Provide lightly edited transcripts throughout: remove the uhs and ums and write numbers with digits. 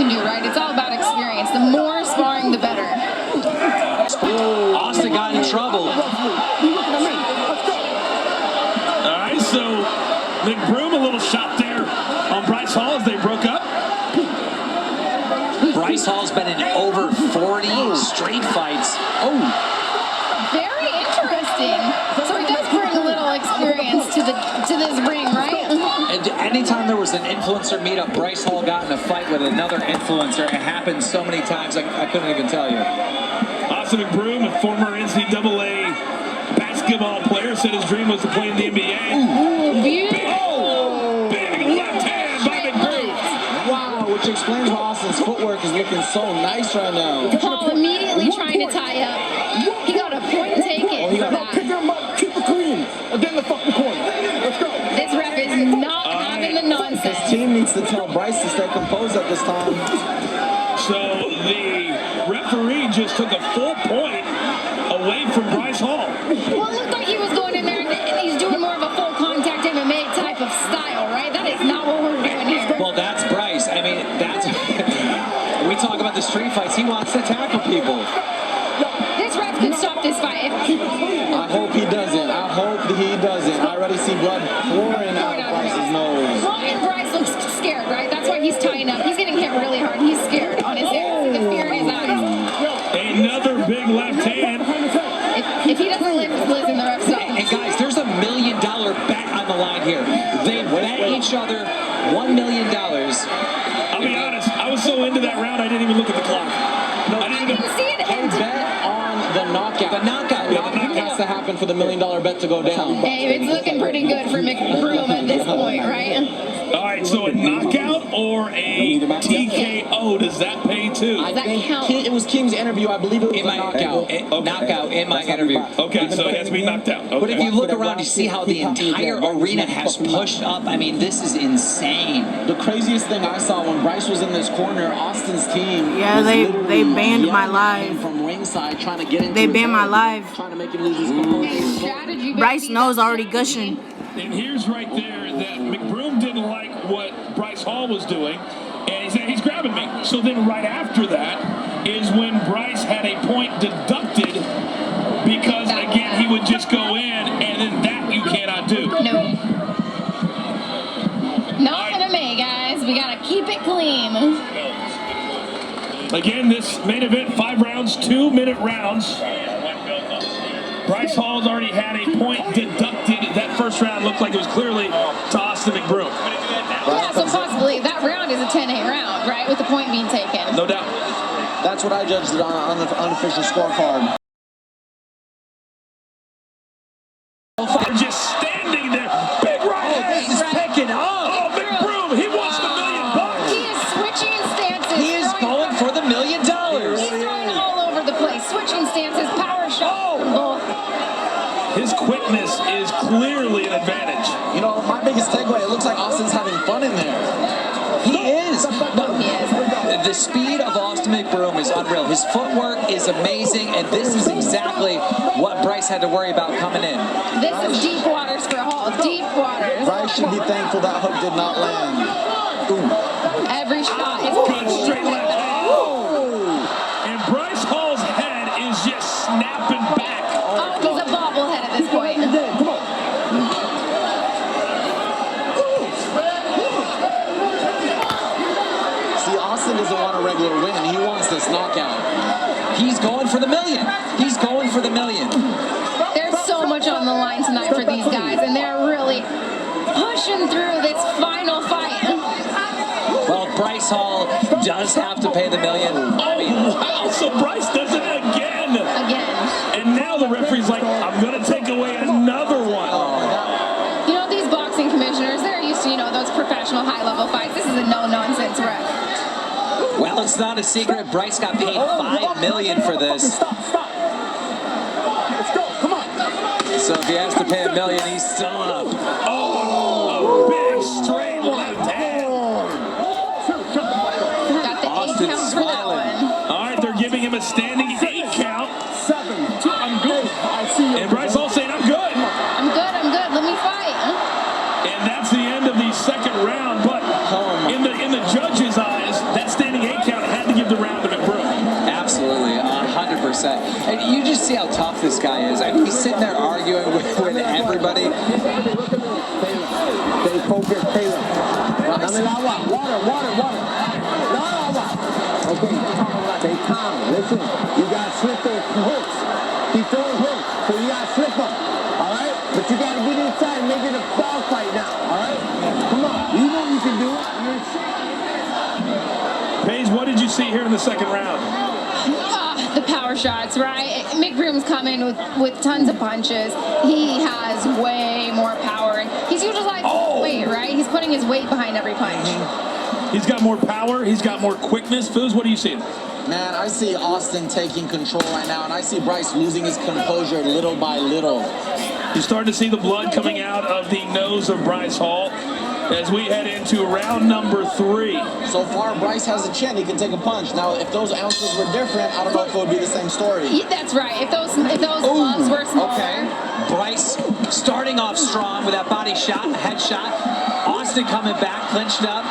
can do, right? It's all about experience. The more sparring, the better. Austin got in trouble. All right, so McBroom a little shot there on Bryce Hall as they broke up. Bryce Hall's been in over 40 street fights. Oh, very interesting. So he does bring a little experience to this ring, right? and anytime there was an influencer meetup, Bryce Hall got in a fight with another influencer. It happened so many times I couldn't even tell you. Austin McBroom, a former NCAA basketball player, said his dream was to play in the NBA. Ooh, beautiful. Big left hand by McBroom. Wow, which explains why Austin's footwork is looking so nice right now. Paul immediately trying to tie up. He got a point taken for that. Pick him up, keep it clean, and then the fucking corner. Let's go. This ref is not having the nonsense. His team needs to tell Bryce to stay composed at this time. So the referee just took a full point away from Bryce Hall. Well, it looked like he was going in there and he's doing more of a full contact MMA type of style, right? That is not what we're doing here. Well, that's Bryce. I mean, that's... we talk about the street fights. He wants to tackle people. This ref could stop this fight. I hope he doesn't. I hope he doesn't. I already see blood pouring out of Bryce's nose. Well, and Bryce looks scared, right? That's why he's tying up. He's getting hit really hard. He's scared on his hair. The fear in his eyes. Another big left hand. If he doesn't listen, the ref stops. And guys, there's $1 million bet on the line here. They bet each other $1 million. I'll be honest, I was so into that round I didn't even look at the clock. I didn't see it. They bet on the knockout. The knockout. The knockout has to happen for the $1 million bet to go down. Hey, it's looking pretty good for McBroom at this point, right? All right, so a knockout or a TKO, does that pay too? I think it was King's interview. I believe it was a knockout. Knockout in my interview. Okay, so it has to be knocked out. Okay. But if you look around, you see how the entire arena has pushed up. I mean, this is insane. The craziest thing I saw when Bryce was in this corner, Austin's team. Yeah, they banned my live. From ringside, trying to get into They banned my live. trying to make him lose his composure. Bryce knows already gushing. And here's right there that McBroom didn't like what Bryce Hall was doing, and he said, he's grabbing me. So then right after that is when Bryce had a point deducted because, again, he would just go in, and then that you cannot do. No. Not gonna make, guys. We gotta keep it clean. Again, this main event, 5 rounds, 2-minute rounds. Bryce Hall's already had a point deducted. That first round looked like it was clearly to Austin McBroom. Yeah, so possibly that round is a 10-8 round, right? With the point being taken. No doubt. That's what I judged it on the unofficial scorecard. They're just standing there. Big right hand. He's picking up. Oh, McBroom, he wants the $1 million. He is switching stances. He is going for the $1 million. He's throwing all over the place. Switching stances, power shot. His quickness is clearly an advantage. You know, my biggest takeaway, it looks like Austin's having fun in there. He is. He is. The speed of Austin McBroom is unreal. His footwork is amazing, and this is exactly what Bryce had to worry about coming in. This is deep waters for Hall. Deep waters. Bryce should be thankful that hook did not land. Ooh. Every shot is Good straight left hand. And Bryce Hall's head is just snapping back. Oh, he's a bobblehead at this point. Come on. See, Austin doesn't want a regular win. He wants this knockout. He's going for the $1 million. He's going for the $1 million. There's so much on the line tonight for these guys, and they're really pushing through this final fight. Well, Bryce Hall does have to pay the $1 million. I mean, Wow, so Bryce does it again. And now the referee's like, I'm going to take away another one. You know, these boxing commissioners, they're used to, those professional high-level fights. This is a no-nonsense ref. well, it's not a secret. Bryce got paid $5 million for this. Stop. Let's go. Come on. So if he has to pay $1 million, he's still up. Oh, a big straight left hand. Got the Austin 8 count for that smiling. one. All right, they're giving him a standing 8 count. 7, 2, I'm good. I see you. And Bryce Hall saying, I'm good. I'm good. Let me fight. And that's the end of the second round. But in the judge's eyes, that standing 8 see how tough this guy is. I mean, he's sitting there arguing with everybody. Stay focused, Taylor. Dame agua. Water. No agua. Okay. Stay calm. Listen, you got to slip those hooks. He's throwing hooks, so you got to slip them. All right? But you got to get inside and make it a dog fight now. All right? Come on. You know you can do it. You're Paige, what did you see here in the second round? The power shots, right? McBroom's coming with tons of punches. He has way more power. And he's utilizing his weight, right? He's putting his weight behind every punch. He's got more power. He's got more quickness. Foos, what do you see? Man, I see Austin taking control right now, and I see Bryce losing his composure little by little. You're starting to see the blood coming out of the nose of Bryce Hall as we head into round number 3. So far, Bryce has a chin. He can take a punch. Now, if those ounces were different, I don't know if it would be the same story. Yeah, that's right. If those gloves were smaller. Okay. Bryce starting off strong with that body shot, head shot. Austin coming back, clinched up.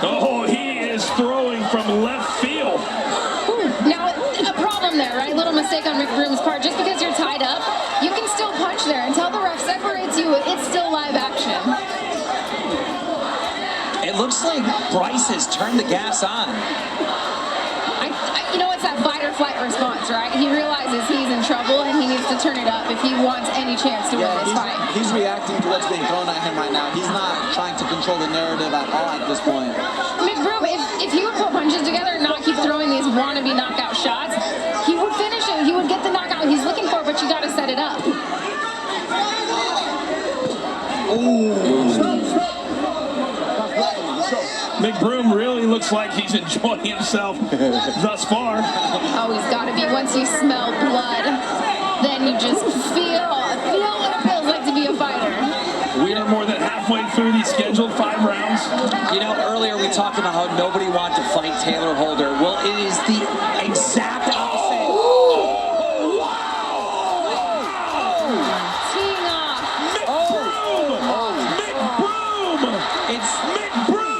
Oh, he is throwing from left field. Now, a problem there, right? Little mistake on McBroom's part. Just because you're tied up, you can still punch there. Until the ref separates you, it's still live action. It looks like Bryce has turned the gas on. You know, it's that fight or flight response, right? He realizes he's in trouble and he needs to turn it up if he wants any chance to win this fight. He's reacting to what's being thrown at him right now. He's not trying to control the narrative at all at this point. McBroom, if he would put punches together and not keep throwing these wannabe knockout shots, he would finish it. He would get the knockout he's looking for, but you got to set it up. McBroom really looks like he's enjoying himself thus far. Oh, he's got to be. Once you smell blood, then you just feel what it feels like to be a fighter. We are more than halfway through these scheduled 5 rounds. You know, earlier we talked about how nobody wanted to fight Taylor Holder. Well, it is the exact opposite. Teeing off. McBroom! It's McBroom!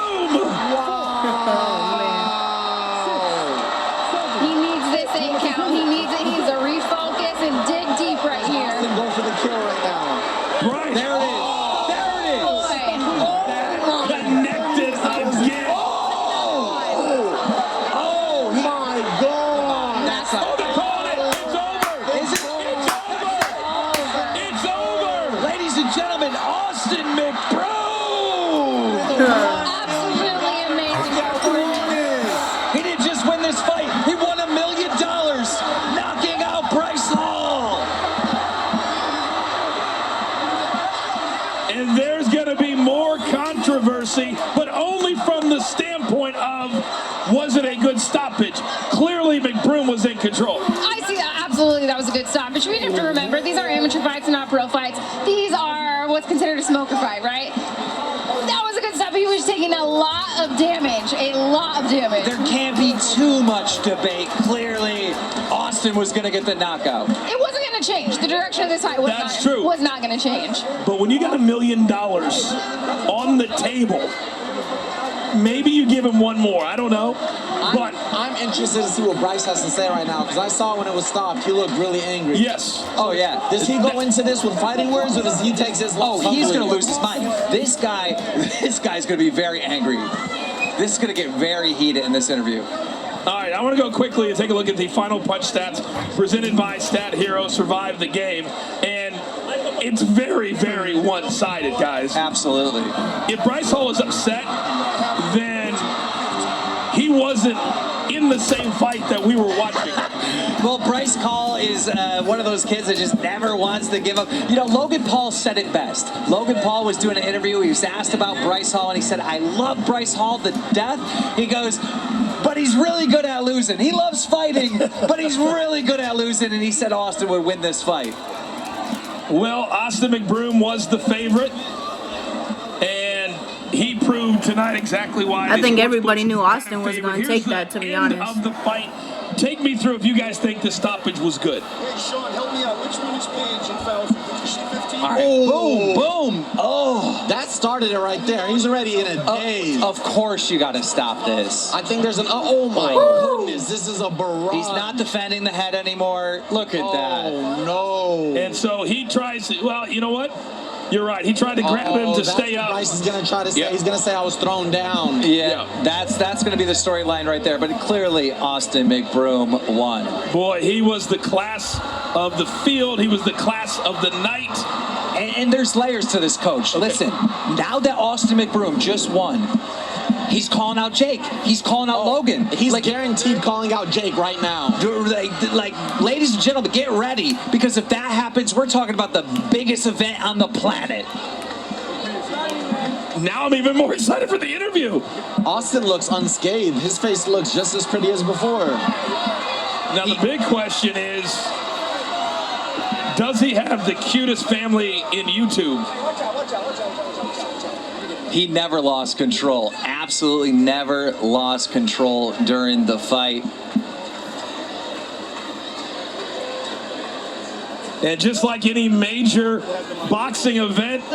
He needs this 8 count. He needs it. He needs to refocus and dig deep right here. Austin go for the kill right now. Bryce. there it is. There it is. Connected again. Oh my God! That's not. They're calling it. It's over. Is it? It's over. Ladies and gentlemen, Austin McBroom. Absolutely amazing. He didn't just win this fight. He won $1 million, knocking out Bryce Hall. And there's going to be more controversy, but only from the standpoint of, was it a good stoppage? Clearly, McBroom was in control. I see that. Absolutely, that was a good stoppage. We have to remember, these are amateur fights and not pro fights. These are what's considered a smoker fight, right? That was a good stoppage. He was taking a lot of damage. A lot of damage. There can't be too much debate. Clearly, Austin was going to get the knockout. It wasn't going to change. The direction of this fight was not going to change. But when you got $1 million on the table, maybe you give him one more. I don't know. But I'm interested to see what Bryce has to say right now, because I saw when it was stopped, he looked really angry. yes. Oh, yeah. Does he go into this with fighting words, or does he take his loss? Oh, he's going to humbly? lose his mind. This guy's going to be very angry. This is going to get very heated in this interview. All right, I want to go quickly and take a look at the final punch stats presented by Stat Hero Survive the Game. And it's very, very one-sided, guys. Absolutely. If Bryce Hall is upset, then he wasn't in the same fight that we were watching. Well, Bryce Hall is one of those kids that just never wants to give up. You know, Logan Paul said it best. Logan Paul was doing an interview. He was asked about Bryce Hall, and he said, I love Bryce Hall to death. He goes, but he's really good at losing. He loves fighting, but he's really good at losing, and he said Austin would win this fight. Well, Austin McBroom was the favorite, and he proved tonight exactly why. I think everybody knew Austin was going to take that, to be honest. Of the fight. Take me through if you guys think the stoppage was good. Hey, Sean, help me out. Which one is Paige and Fowler? Did you see 15? All right. Boom, boom. Oh. That started it right there. He's already in a daze. Of course you got to stop this. I think there's an, oh my goodness, this is a barrage. He's not defending the head anymore. Look at that. Oh, no. And so he tries to, well, you know what? You're right. He tried to grab him to stay up. Bryce is going to try to say, he's going to say I was thrown down. Yeah. That's going to be the storyline right there. But clearly, Austin McBroom won. Boy, he was the class of the field. He was the class of the night. And there's layers to this, Coach. Okay. Listen, now that Austin McBroom just won, he's calling out Jake. He's calling out Logan. He's guaranteed calling out Jake right now. Like, ladies and gentlemen, get ready. Because if that happens, we're talking about the biggest event on the planet. Now I'm even more excited for the interview. Austin looks unscathed. His face looks just as pretty as before. Now the big question is, does he have the cutest family in YouTube? He never lost control. Absolutely never lost control during the fight. And just like any major boxing event,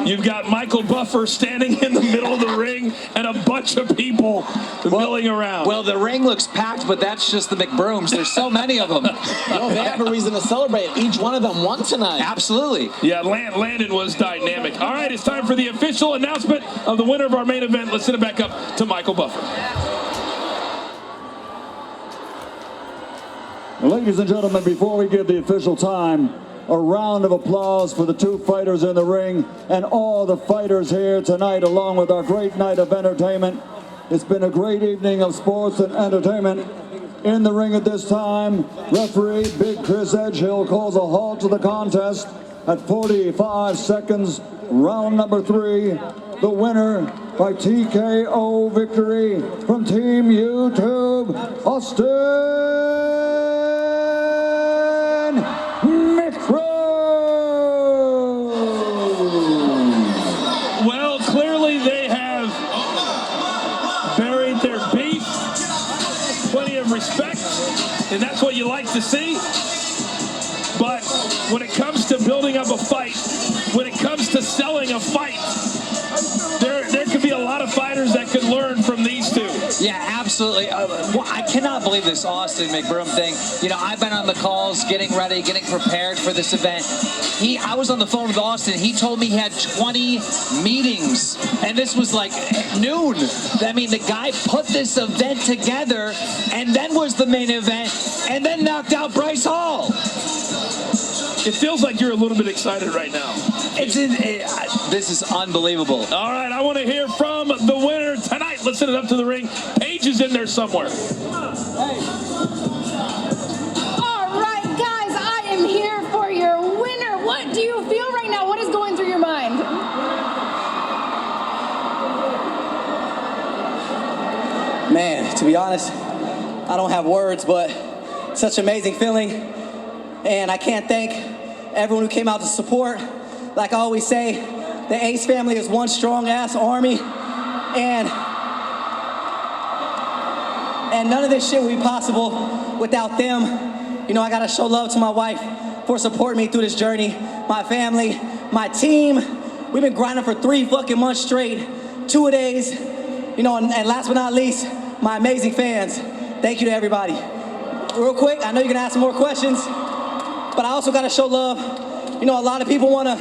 you've got Michael Buffer standing in the middle of the ring and a bunch of people milling around. Well, the ring looks packed, but that's just the McBrooms. There's so many of them. No, they have a reason to celebrate. Each one of them won tonight. Absolutely. Yeah, Landon was dynamic. All right, it's time for the official announcement of the winner of our main event. Let's send it back up to Michael Buffer. Ladies and gentlemen, before we give the official time, a round of applause for the two fighters in the ring and all the fighters here tonight, along with our great night of entertainment. It's been a great evening of sports and entertainment. In the ring at this time, referee Big Chris Edgehill calls a halt to the contest at 45 seconds, round number 3. The winner by TKO victory from Team YouTube, Austin McBroom. Well, clearly they have buried their beef. Plenty of respect, and that's what you like to see. But when it comes to building up a fight, when it comes to selling a fight, there could be a lot of fighters that could learn from these two. Yeah, absolutely. Well, I cannot believe this Austin McBroom thing. You know, I've been on the calls, getting ready, getting prepared for this event. I was on the phone with Austin. He told me he had 20 meetings, and this was like noon. I mean, the guy put this event together, and then was the main event, and then knocked out Bryce Hall. It feels like you're a little bit excited right now. This is unbelievable. All right, I want to hear from the winner tonight. Let's send it up to the ring. Paige is in there somewhere. All right, guys, I am here for your winner. What do you feel right now? What is going through your mind? Man, to be honest, I don't have words, but such an amazing feeling. And I can't thank everyone who came out to support. Like I always say, the Ace family is one strong-ass army. And none of this shit would be possible without them. You know, I gotta show love to my wife for supporting me through this journey. My family, my team. We've been grinding for 3 fucking months straight, 2-a-days. You know, and last but not least, my amazing fans. Thank you to everybody. Real quick, I know you're gonna ask some more questions, but I also gotta show love. You know, a lot of people wanna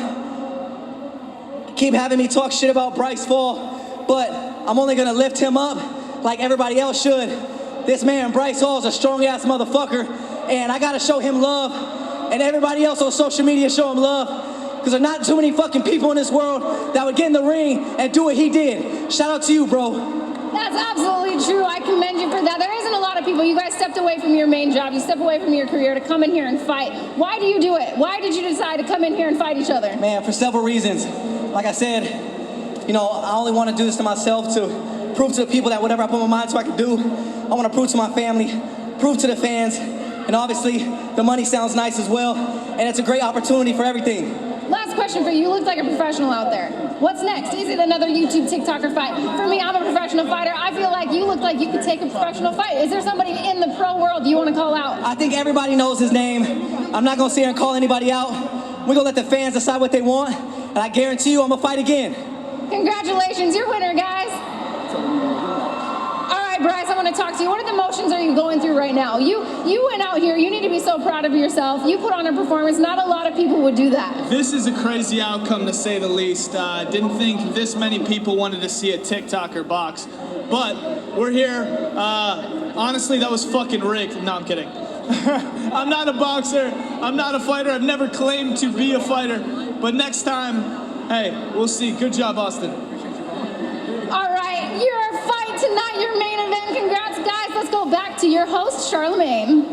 keep having me talk shit about Bryce Hall, but I'm only gonna lift him up like everybody else should. This man, Bryce Hall, is a strong-ass motherfucker, and I gotta show him love, and everybody else on social media show him love, because there's not too many fucking people in this world that would get in the ring and do what he did. Shout out to you, bro. That's absolutely true. I commend you for that. There isn't a lot of people. You guys stepped away from your main job. You stepped away from your career to come in here and fight. Why do you do it? Why did you decide to come in here and fight each other? Man, for several reasons. Like I said, you know, I only want to do this to myself to prove to the people that whatever I put my mind to I can do. I want to prove to my family, prove to the fans, and obviously the money sounds nice as well, and it's a great opportunity for everything. Last question for you. You look like a professional out there. What's next? Is it another YouTube TikToker fight? For me, I'm a professional fighter. I feel like you look like you could take a professional fight. Is there somebody in the pro world you want to call out? I think everybody knows his name. I'm not going to sit here and call anybody out. We're gonna let the fans decide what they want, and I guarantee you I'm gonna fight again. Congratulations, you're winner, guys. All right, Bryce, I want to talk to you. What emotions are you going through right now? You went out here. You need to be so proud of yourself. You put on a performance. Not a lot of people would do that. This is a crazy outcome, to say the least. Didn't think this many people wanted to see a TikToker box. But we're here. Honestly, that was fucking rigged. No, I'm kidding. I'm not a boxer. I'm not a fighter. I've never claimed to be a fighter. But next time, hey, we'll see. Good job, Austin. All right, your fight tonight, your main event. Congrats, guys. Let's go back to your host, Charlemagne.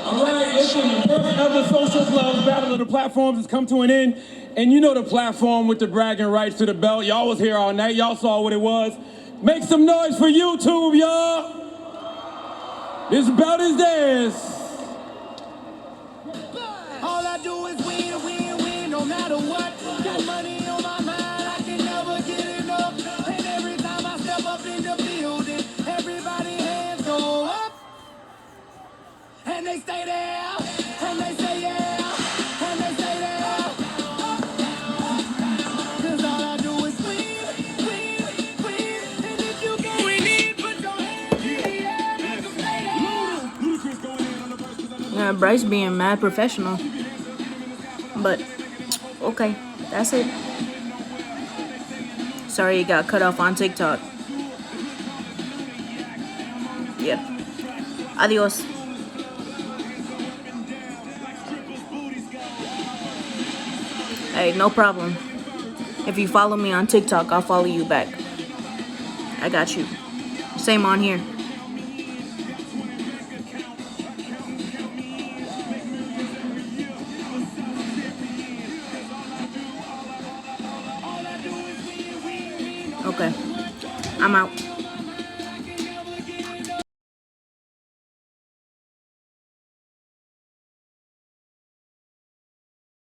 All right, listen, the first ever Social Clubs Battle of the Platforms has come to an end. And you know the platform with the bragging rights to the belt. Y'all was here all night. Y'all saw what it was. Make some noise for YouTube, y'all. This belt is theirs. All I do is win, win, win, no matter what. Got money on my mind, I can never get enough. And every time I step up in the building, everybody hands go up. And they stay there, and they say yeah, and they stay there. Cause all I do is win, win, win. And if you can't win, put your hands in the air, make them stay there. Yeah, Bryce being mad professional. But, okay, that's it. Sorry you got cut off on TikTok. Yeah. Adios. Hey, no problem. If you follow me on TikTok, I'll follow you back. I got you. Same on here. Okay, I'm out.